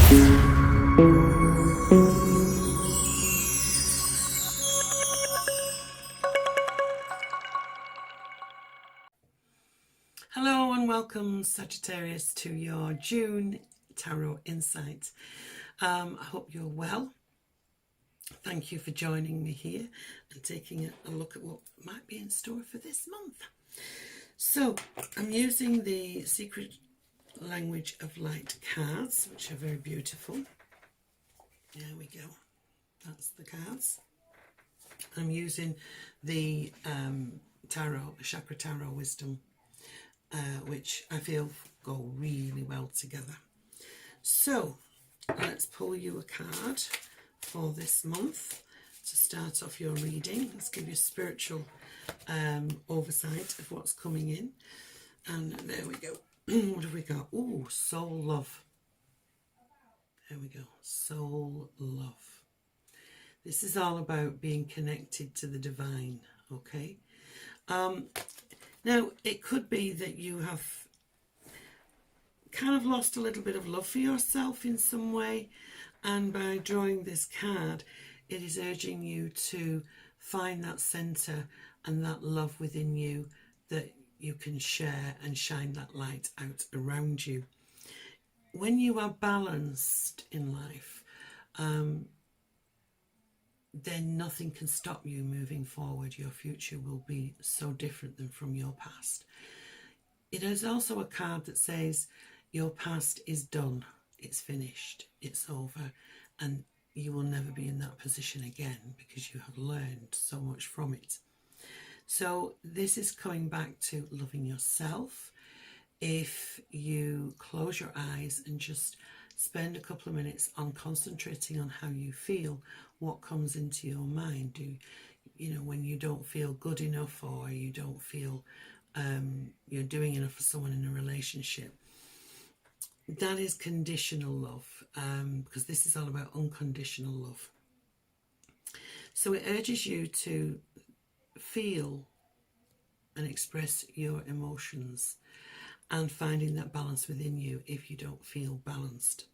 Hello and welcome, Sagittarius, to your June Tarot Insight. I hope you're well. Thank you for joining me here and taking a look at what might be in store for this month. So I'm using the Secret Language of Light cards, which are very beautiful. There we go. That's the cards. I'm using the Tarot, Chakra Tarot Wisdom, which I feel go really well together. So let's pull you a card for this month to start off your reading. Let's give you a spiritual oversight of what's coming in. And there we go. What have we got? Oh, soul love. There we go. Soul love. This is all about being connected to the divine, okay? Now, it could be that you have kind of lost a little bit of love for yourself in some way, and by drawing this card, it is urging you to find that centre and that love within you that you can share and shine that light out around you. When you are balanced in life, then nothing can stop you moving forward. Your future will be so different than from your past. It is also a card that says your past is done, it's finished, it's over, and you will never be in that position again because you have learned so much from it. So this is coming back to loving yourself. If you close your eyes and just spend a couple of minutes on concentrating on how you feel, what comes into your mind. When you don't feel good enough, or you don't feel you're doing enough for someone in a relationship, that is conditional love, because this is all about unconditional love. So it urges you to feel and express your emotions, and finding that balance within you if you don't feel balanced,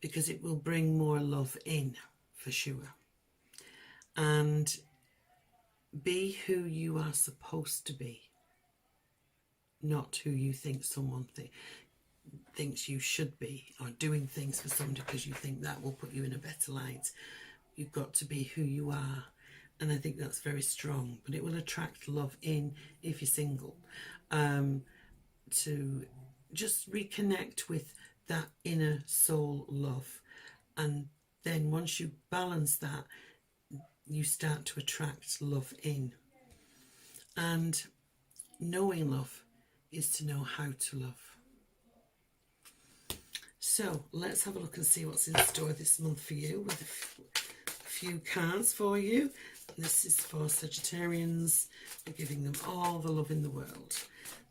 because it will bring more love in for sure. And be who you are supposed to be, not who you think someone thinks you should be, or doing things for someone because you think that will put you in a better light. You've got to be who you are, and I think that's very strong, but it will attract love in if you're single. To just reconnect with that inner soul love, and then once you balance that, you start to attract love in. And knowing love is to know how to love. So let's have a look and see what's in store this month for you, with a few cards for you. This is for Sagittarians. We're giving them all the love in the world.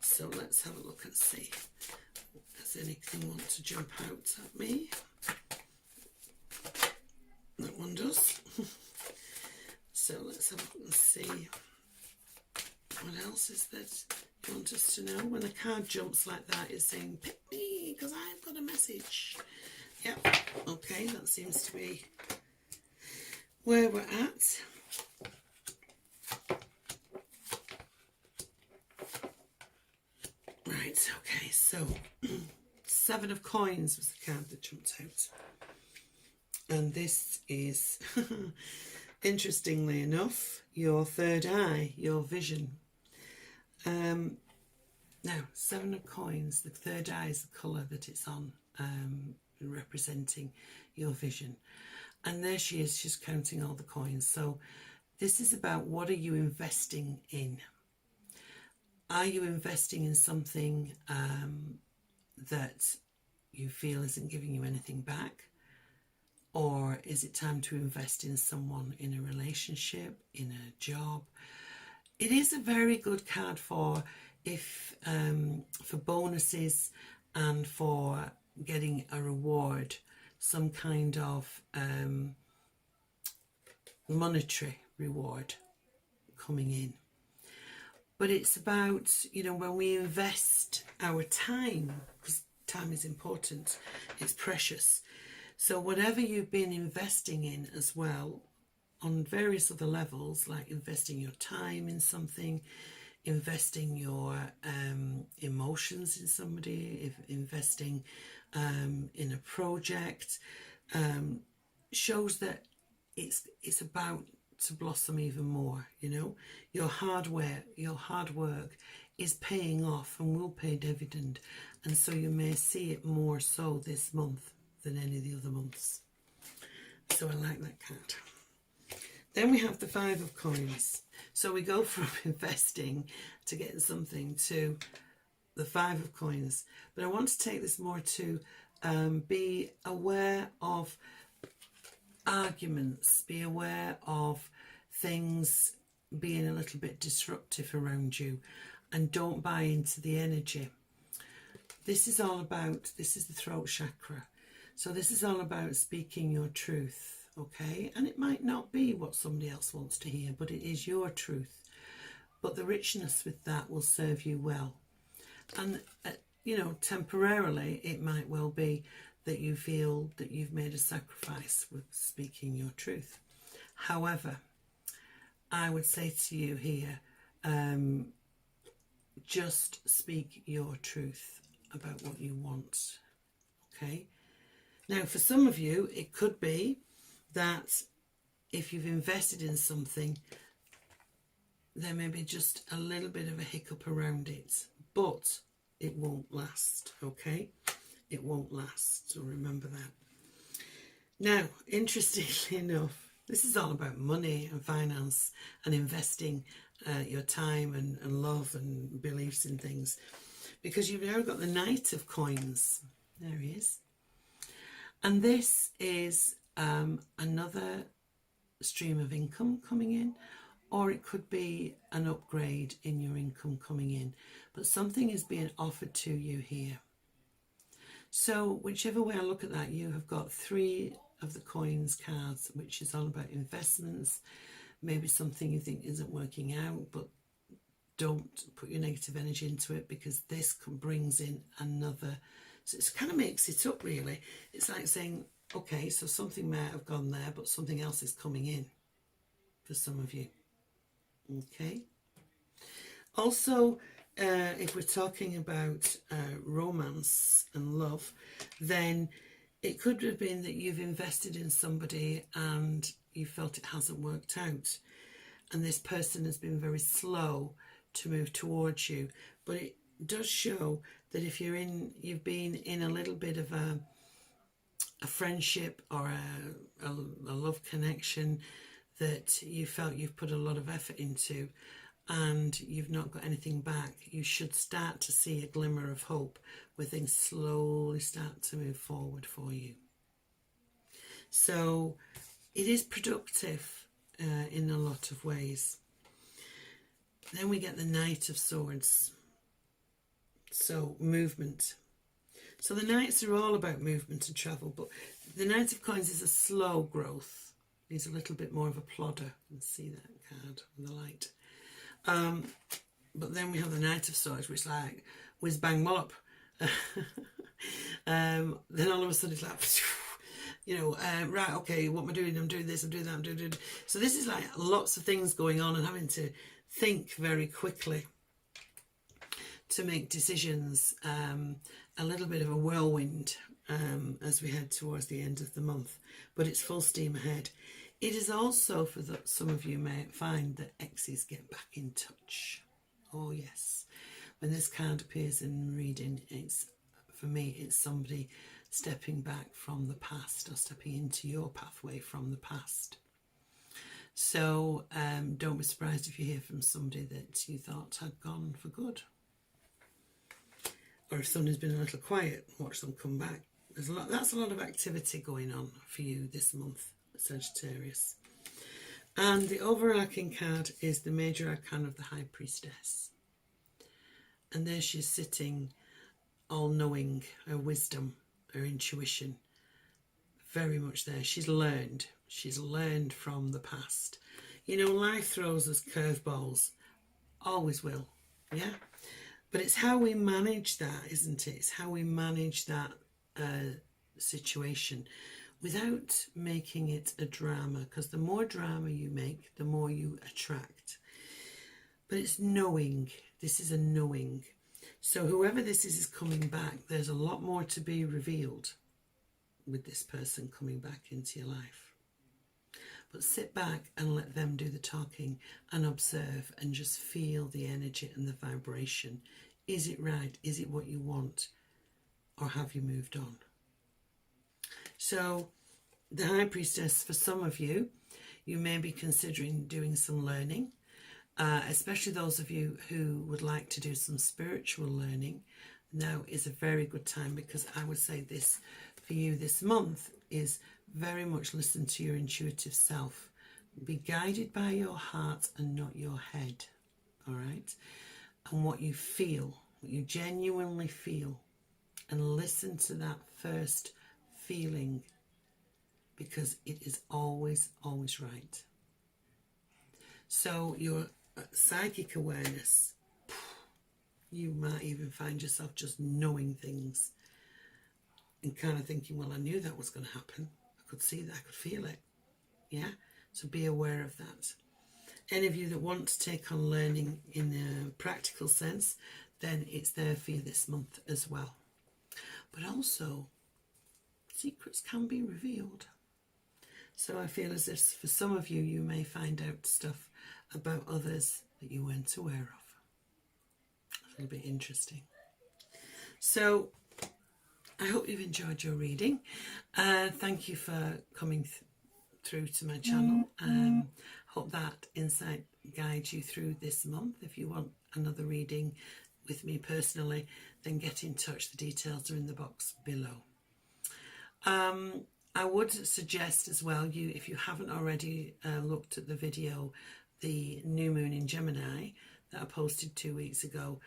So let's have a look and see. Does anything want to jump out at me? That one does. So let's have a look and see. What else is that you want us to know? When a card jumps like that, it's saying, pick me, because I've got a message. Yep. Okay, that seems to be where we're at. Right, okay, so Seven of Coins was the card that jumped out. And this is, interestingly enough, your third eye, your vision. Now, Seven of Coins, the third eye is the colour that it's on, representing your vision. And there she is, she's counting all the coins. So this is about, what are you investing in? Are you investing in something that you feel isn't giving you anything back? Or is it time to invest in someone, in a relationship, in a job? It is a very good card for bonuses and for getting a reward, some kind of monetary reward coming in. But it's about, when we invest our time, because time is important. It's precious. So whatever you've been investing in as well, on various other levels, like investing your time in something, investing your emotions in somebody, if investing in a project, shows that it's about to blossom even more. You know, your hard work is paying off and will pay dividend, and so you may see it more so this month than any of the other months. So I like that card. Then we have the Five of Coins. So we go from investing to getting something to the Five of Coins. But I want to take this more to be aware of arguments, be aware of things being a little bit disruptive around you, and don't buy into the energy. This is all about, this is the throat chakra. So this is all about speaking your truth, okay? And it might not be what somebody else wants to hear, but it is your truth. But the richness with that will serve you well. And, you know, temporarily, it might well be that you feel that you've made a sacrifice with speaking your truth. However, I would say to you here, just speak your truth about what you want, okay? Now, for some of you, it could be that if you've invested in something, there may be just a little bit of a hiccup around it, but it won't last, okay? It won't last, so remember that. Now, interestingly enough, this is all about money and finance and investing your time and love and beliefs in things, because you've now got the Knight of Coins. There he is. And this is another stream of income coming in, or it could be an upgrade in your income coming in. But something is being offered to you here. So whichever way I look at that, you have got three of the coins cards, which is all about investments, maybe something you think isn't working out, but don't put your negative energy into it, because this brings in another. So it kind of makes it up, really. It's like saying, okay, so something might have gone there, but something else is coming in for some of you. Okay. Also, if we're talking about romance and love, then it could have been that you've invested in somebody and you felt it hasn't worked out. And this person has been very slow to move towards you. But it does show that if you've been in a little bit of a friendship or a love connection that you felt you've put a lot of effort into and you've not got anything back, you should start to see a glimmer of hope where things slowly start to move forward for you. So it is productive in a lot of ways. Then we get the Knight of Swords. So movement. So the Knights are all about movement and travel, but the Knight of Coins is a slow growth. He's a little bit more of a plodder. You can see that card in the light. But then we have the Knight of Swords, which is like whiz bang wallop. Then all of a sudden it's like, you know, right, okay, what am I doing? I'm doing this, I'm doing that, I'm doing. So this is like lots of things going on and having to think very quickly to make decisions, a little bit of a whirlwind as we head towards the end of the month, but it's full steam ahead. It is also, for some of you may find that exes get back in touch. Oh yes, when this card appears in reading, for me it's somebody stepping back from the past or stepping into your pathway from the past. So don't be surprised if you hear from somebody that you thought had gone for good. Or if somebody's been a little quiet, watch them come back. That's a lot of activity going on for you this month, Sagittarius. And the overarching card is the Major Arcana of the High Priestess. And there she's sitting, all-knowing, her wisdom, her intuition, very much there. She's learned from the past. You know, life throws us curveballs, always will, yeah? But it's how we manage that, isn't it? It's how we manage that situation without making it a drama, because the more drama you make, the more you attract. But it's knowing. This is a knowing. So whoever this is coming back, there's a lot more to be revealed with this person coming back into your life. But sit back and let them do the talking and observe and just feel the energy and the vibration. Is it right? Is it what you want? Or have you moved on? So the High Priestess, for some of you, you may be considering doing some learning, especially those of you who would like to do some spiritual learning. Now is a very good time, because I would say this for you this month is very much listen to your intuitive self. Be guided by your heart and not your head, all right? And what you feel, what you genuinely feel, and listen to that first feeling, because it is always, always right. So your psychic awareness, you might even find yourself just knowing things and kind of thinking, well, I knew that was going to happen. I could see that, I could feel it. Yeah, so be aware of that. Any of you that want to take on learning in a practical sense, then it's there for you this month as well. But also, secrets can be revealed. So I feel as if for some of you, you may find out stuff about others that you weren't aware of. It'll be interesting. So I hope you've enjoyed your reading. Thank you for coming through to my channel. Hope that insight guides you through this month. If you want another reading with me personally, then get in touch. The details are in the box below. I would suggest as well, if you haven't already looked at the video, the new moon in Gemini that I posted 2 weeks ago,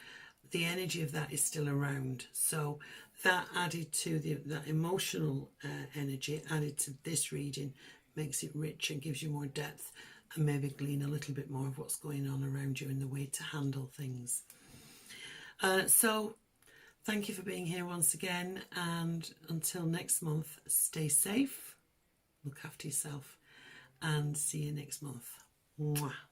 the energy of that is still around. So that added to that emotional energy, added to this reading, makes it rich and gives you more depth, and maybe glean a little bit more of what's going on around you and the way to handle things. So thank you for being here once again, and until next month, stay safe, look after yourself, and see you next month. Mwah.